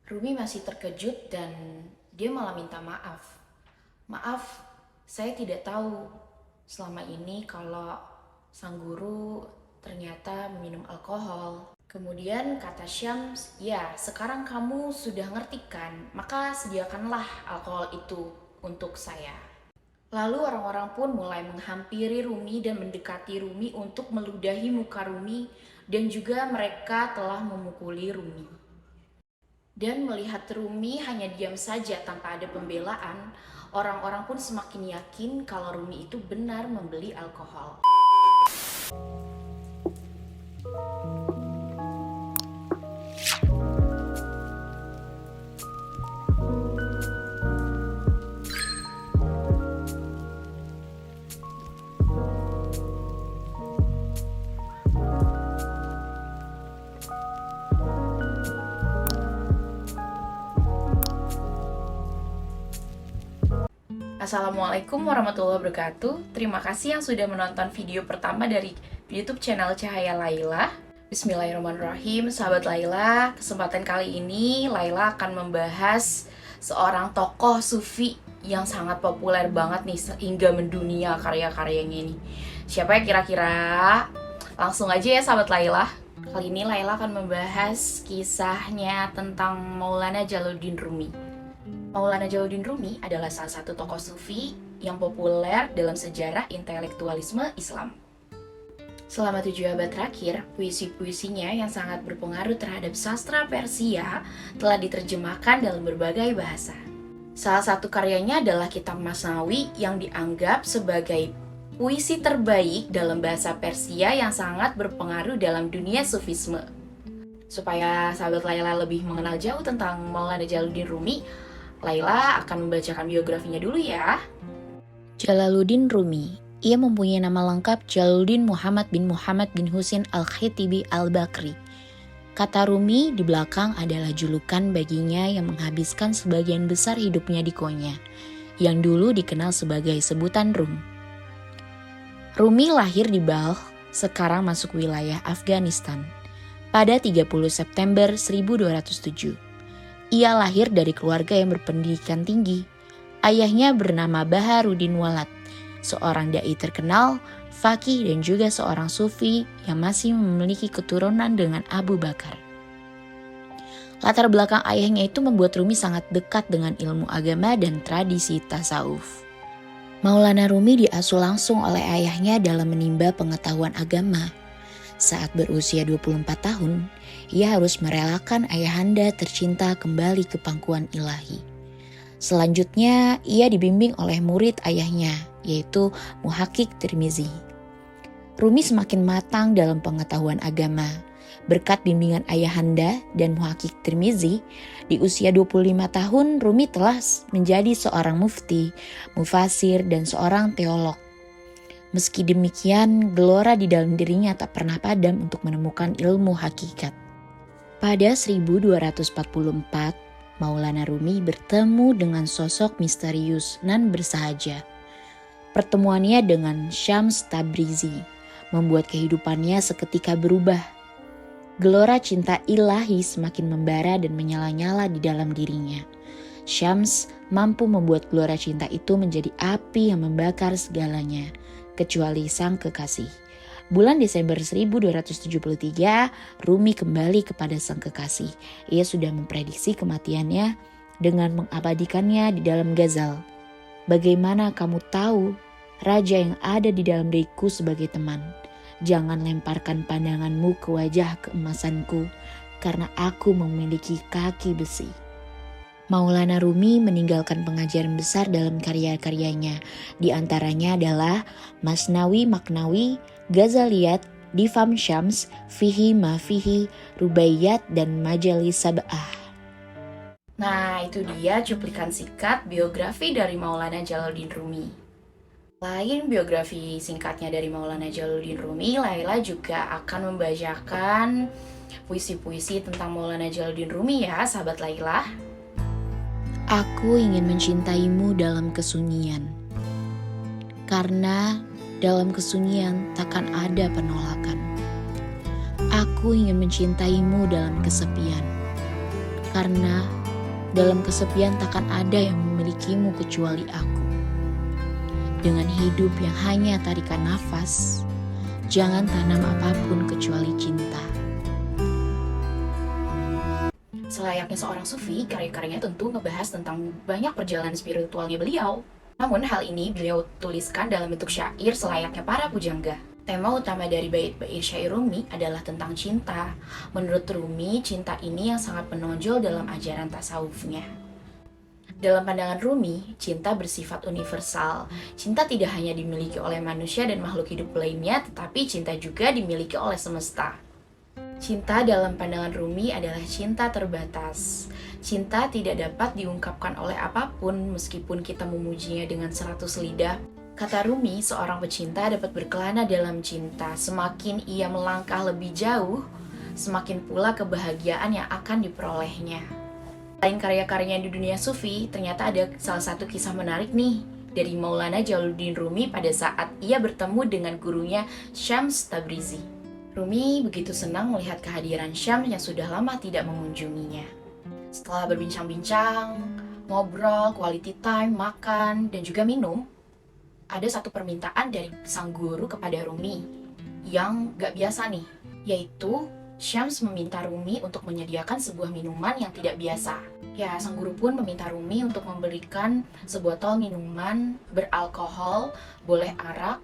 Rumi masih terkejut dan dia malah minta maaf. Maaf, saya tidak tahu selama ini kalau sang guru ternyata minum alkohol. Kemudian kata Syams, ya sekarang kamu sudah ngerti kan, maka sediakanlah alkohol itu untuk saya. Lalu orang-orang pun mulai menghampiri Rumi dan mendekati Rumi untuk meludahi muka Rumi, dan juga mereka telah memukuli Rumi. Dan melihat Rumi hanya diam saja tanpa ada pembelaan, orang-orang pun semakin yakin kalau Rumi itu benar membeli alkohol. Assalamualaikum warahmatullahi wabarakatuh. Terima kasih yang sudah menonton video pertama dari YouTube channel Cahaya Laila. Bismillahirrahmanirrahim, sahabat Laila. Kesempatan kali ini Laila akan membahas seorang tokoh sufi yang sangat populer banget nih sehingga mendunia karya-karyanya ini. Siapa ya kira-kira? Langsung aja ya sahabat Laila. Kali ini Laila akan membahas kisahnya tentang Maulana Jalaluddin Rumi. Maulana Jalaluddin Rumi adalah salah satu tokoh sufi yang populer dalam sejarah intelektualisme Islam. Selama 7 abad terakhir, puisi-puisinya yang sangat berpengaruh terhadap sastra Persia telah diterjemahkan dalam berbagai bahasa. Salah satu karyanya adalah Kitab Masnawi yang dianggap sebagai puisi terbaik dalam bahasa Persia yang sangat berpengaruh dalam dunia sufisme. Supaya sahabat Laila lebih mengenal jauh tentang Maulana Jalaluddin Rumi, Laila akan membacakan biografinya dulu ya. Jalaluddin Rumi. Ia mempunyai nama lengkap Jalaluddin Muhammad bin Muhammad bin Husain al-Khitibi al-Bakri. Kata Rumi di belakang adalah julukan baginya yang menghabiskan sebagian besar hidupnya di Konya, yang dulu dikenal sebagai sebutan Rum. Rumi lahir di Balkh, sekarang masuk wilayah Afghanistan, pada 30 September 1207. Ia lahir dari keluarga yang berpendidikan tinggi. Ayahnya bernama Baharuddin Walad, seorang dai terkenal, faqih dan juga seorang sufi yang masih memiliki keturunan dengan Abu Bakar. Latar belakang ayahnya itu membuat Rumi sangat dekat dengan ilmu agama dan tradisi tasawuf. Maulana Rumi diasuh langsung oleh ayahnya dalam menimba pengetahuan agama. Saat berusia 24 tahun, ia harus merelakan ayahanda tercinta kembali ke pangkuan ilahi. Selanjutnya, ia dibimbing oleh murid ayahnya, yaitu Muhakkik Tirmizi. Rumi semakin matang dalam pengetahuan agama. Berkat bimbingan ayahanda dan Muhakkik Tirmizi, di usia 25 tahun Rumi telah menjadi seorang mufti, mufasir, dan seorang teolog. Meski demikian, gelora di dalam dirinya tak pernah padam untuk menemukan ilmu hakikat. Pada 1244, Maulana Rumi bertemu dengan sosok misterius nan bersahaja. Pertemuannya dengan Syams Tabrizi membuat kehidupannya seketika berubah. Gelora cinta ilahi semakin membara dan menyala-nyala di dalam dirinya. Syams mampu membuat gelora cinta itu menjadi api yang membakar segalanya, kecuali sang kekasih. Bulan Desember 1273, Rumi kembali kepada sang kekasih. Ia sudah memprediksi kematiannya dengan mengabadikannya di dalam ghazal. Bagaimana kamu tahu raja yang ada di dalam diriku sebagai teman? Jangan lemparkan pandanganmu ke wajah keemasanku, karena aku memiliki kaki besi. Maulana Rumi meninggalkan pengajaran besar dalam karya-karyanya. Di antaranya adalah Masnawi Maknawi, Ghazaliyat, Difam Syams, Fihi Mafihi, Rubaiyat, dan Majalis Sab'ah. Nah, itu dia cuplikan singkat biografi dari Maulana Jalaluddin Rumi. Selain biografi singkatnya dari Maulana Jalaluddin Rumi, Laila juga akan membacakan puisi-puisi tentang Maulana Jalaluddin Rumi ya, sahabat Laila. Aku ingin mencintaimu dalam kesunyian, karena dalam kesunyian takkan ada penolakan. Aku ingin mencintaimu dalam kesepian, karena dalam kesepian takkan ada yang memilikimu kecuali aku. Dengan hidup yang hanya tarikan nafas, jangan tanam apapun kecuali cinta. Selayaknya seorang sufi, karya-karyanya tentu ngebahas tentang banyak perjalanan spiritualnya beliau. Namun hal ini beliau tuliskan dalam bentuk syair selayaknya para pujangga. Tema utama dari bait-bait syair Rumi adalah tentang cinta. Menurut Rumi, cinta ini yang sangat menonjol dalam ajaran tasawufnya. Dalam pandangan Rumi, cinta bersifat universal. Cinta tidak hanya dimiliki oleh manusia dan makhluk hidup lainnya, tetapi cinta juga dimiliki oleh semesta. Cinta dalam pandangan Rumi adalah cinta terbatas. Cinta tidak dapat diungkapkan oleh apapun meskipun kita memujinya dengan 100 lidah. Kata Rumi, seorang pecinta dapat berkelana dalam cinta. Semakin ia melangkah lebih jauh, semakin pula kebahagiaan yang akan diperolehnya. Selain karya-karyanya di dunia sufi, ternyata ada salah satu kisah menarik nih dari Maulana Jalaluddin Rumi pada saat ia bertemu dengan gurunya Syams Tabrizi. Rumi begitu senang melihat kehadiran Syams yang sudah lama tidak mengunjunginya. Setelah berbincang-bincang, ngobrol, quality time, makan, dan juga minum, ada satu permintaan dari sang guru kepada Rumi yang gak biasa nih, yaitu Syams meminta Rumi untuk menyediakan sebuah minuman yang tidak biasa. Ya, sang guru pun meminta Rumi untuk memberikan sebotol minuman beralkohol, boleh arak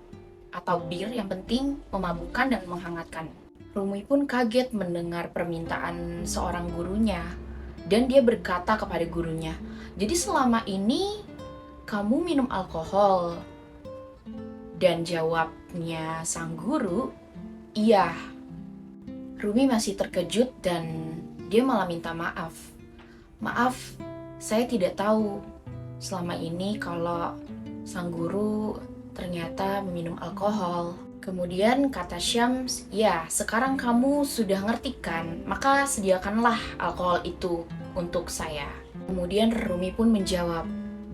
atau bir, yang penting memabukkan dan menghangatkan. Rumi pun kaget mendengar permintaan seorang gurunya, dan dia berkata kepada gurunya, "Jadi selama ini kamu minum alkohol?" Dan jawabnya sang guru, "Iya." Rumi masih terkejut dan dia malah minta maaf. "Maaf, saya tidak tahu selama ini kalau sang guru ternyata meminum alkohol." Kemudian kata Syams, "Ya, sekarang kamu sudah ngerti kan? Maka sediakanlah alkohol itu untuk saya." Kemudian Rumi pun menjawab,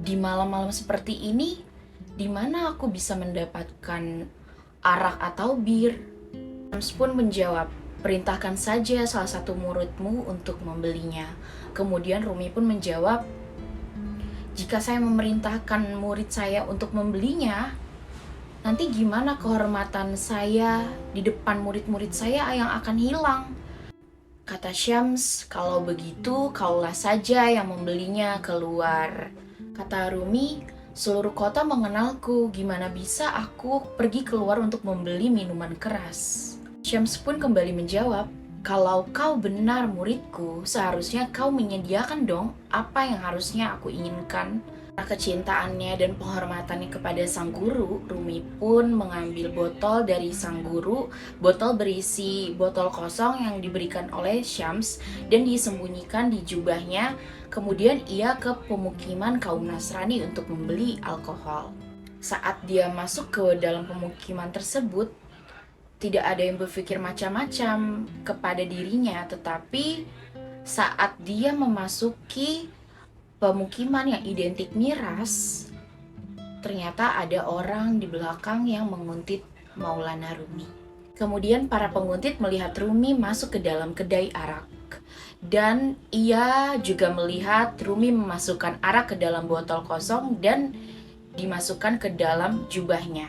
"Di malam-malam seperti ini, di mana aku bisa mendapatkan arak atau bir?" Syams pun menjawab, "Perintahkan saja salah satu muridmu untuk membelinya." Kemudian Rumi pun menjawab, "Jika saya memerintahkan murid saya untuk membelinya, nanti gimana kehormatan saya di depan murid-murid saya yang akan hilang?" Kata Syams, "Kalau begitu, kaulah saja yang membelinya keluar." Kata Rumi, "Seluruh kota mengenalku, gimana bisa aku pergi keluar untuk membeli minuman keras?" Syams pun kembali menjawab, "Kalau kau benar muridku, seharusnya kau menyediakan dong apa yang harusnya aku inginkan." Karena kecintaannya dan penghormatannya kepada sang guru, Rumi pun mengambil botol dari sang guru, botol berisi botol kosong yang diberikan oleh Syams dan disembunyikan di jubahnya. Kemudian ia ke pemukiman kaum Nasrani untuk membeli alkohol. Saat dia masuk ke dalam pemukiman tersebut, tidak ada yang berpikir macam-macam kepada dirinya, tetapi saat dia memasuki pemukiman yang identik miras, ternyata ada orang di belakang yang menguntit Maulana Rumi. Kemudian para penguntit melihat Rumi masuk ke dalam kedai arak, dan ia juga melihat Rumi memasukkan arak ke dalam botol kosong dan dimasukkan ke dalam jubahnya.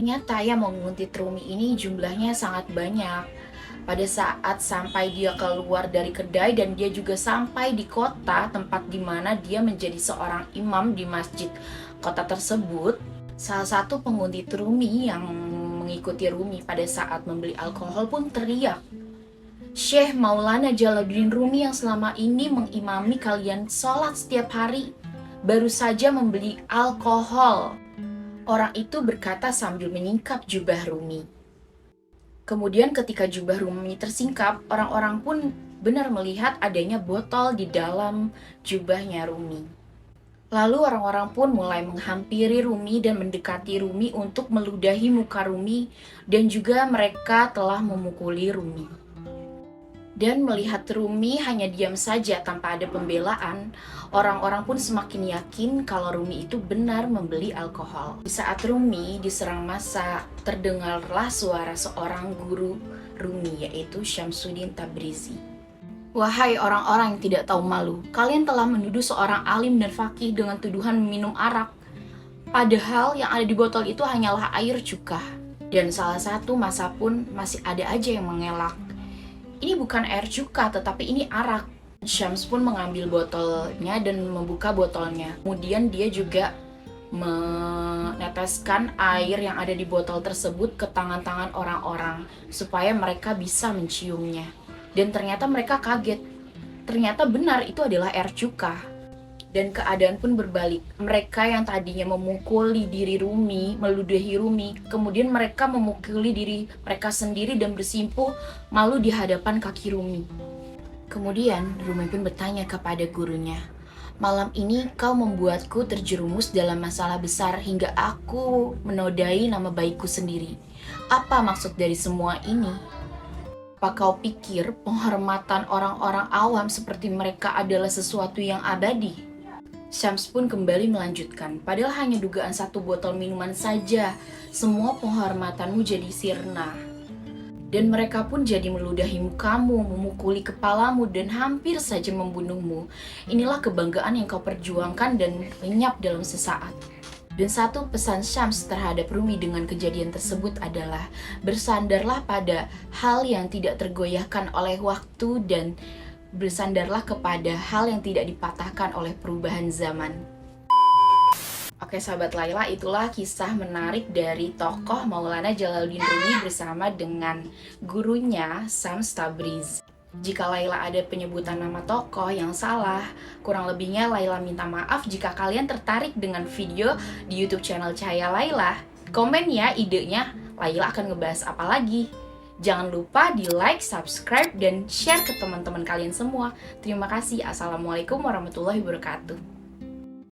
Ternyata yang menguntit Rumi ini jumlahnya sangat banyak. Pada saat sampai dia keluar dari kedai dan dia juga sampai di kota tempat di mana dia menjadi seorang imam di masjid kota tersebut, salah satu penguntit Rumi yang mengikuti Rumi pada saat membeli alkohol pun teriak, "Syekh Maulana Jalaluddin Rumi yang selama ini mengimami kalian sholat setiap hari, baru saja membeli alkohol." Orang itu berkata sambil menyingkap jubah Rumi. Kemudian ketika jubah Rumi tersingkap, orang-orang pun benar melihat adanya botol di dalam jubahnya Rumi. Lalu orang-orang pun mulai menghampiri Rumi dan mendekati Rumi untuk meludahi muka Rumi, dan juga mereka telah memukuli Rumi. Dan melihat Rumi hanya diam saja tanpa ada pembelaan, orang-orang pun semakin yakin kalau Rumi itu benar membeli alkohol. Di saat Rumi diserang massa, terdengarlah suara seorang guru Rumi, yaitu Syamsuddin Tabrizi. Wahai orang-orang yang tidak tahu malu, kalian telah menuduh seorang alim dan faqih dengan tuduhan meminum arak. Padahal yang ada di botol itu hanyalah air cuka. Dan salah satu masa pun masih ada aja yang mengelak. Ini bukan air cuka, tetapi ini arak. Syams pun mengambil botolnya dan membuka botolnya. Kemudian dia juga meneteskan air yang ada di botol tersebut ke tangan-tangan orang-orang supaya mereka bisa menciumnya. Dan ternyata mereka kaget. Ternyata benar itu adalah air cuka. Dan keadaan pun berbalik. Mereka yang tadinya memukuli diri Rumi, meludahi Rumi, kemudian mereka memukuli diri mereka sendiri dan bersimpuh malu di hadapan kaki Rumi. Kemudian Rumi pun bertanya kepada gurunya, "Malam ini kau membuatku terjerumus dalam masalah besar hingga aku menodai nama baikku sendiri. Apa maksud dari semua ini? Apa kau pikir penghormatan orang-orang awam seperti mereka adalah sesuatu yang abadi?" Syams pun kembali melanjutkan, "Padahal hanya dugaan satu botol minuman saja, semua penghormatanmu jadi sirna. Dan mereka pun jadi meludahi mukamu, memukuli kepalamu, dan hampir saja membunuhmu. Inilah kebanggaan yang kau perjuangkan dan lenyap dalam sesaat." Dan satu pesan Syams terhadap Rumi dengan kejadian tersebut adalah, bersandarlah pada hal yang tidak tergoyahkan oleh waktu dan bersandarlah kepada hal yang tidak dipatahkan oleh perubahan zaman. Oke sahabat Laila, itulah kisah menarik dari tokoh Maulana Jalaluddin Rumi bersama dengan gurunya Syams Tabrizi. Jika Laila ada penyebutan nama tokoh yang salah, kurang lebihnya Laila minta maaf. Jika kalian tertarik dengan video di YouTube channel Cahaya Laila, komen ya idenya, Laila akan ngebahas apa lagi. Jangan lupa di like, subscribe, dan share ke teman-teman kalian semua. Terima kasih. Assalamualaikum warahmatullahi wabarakatuh.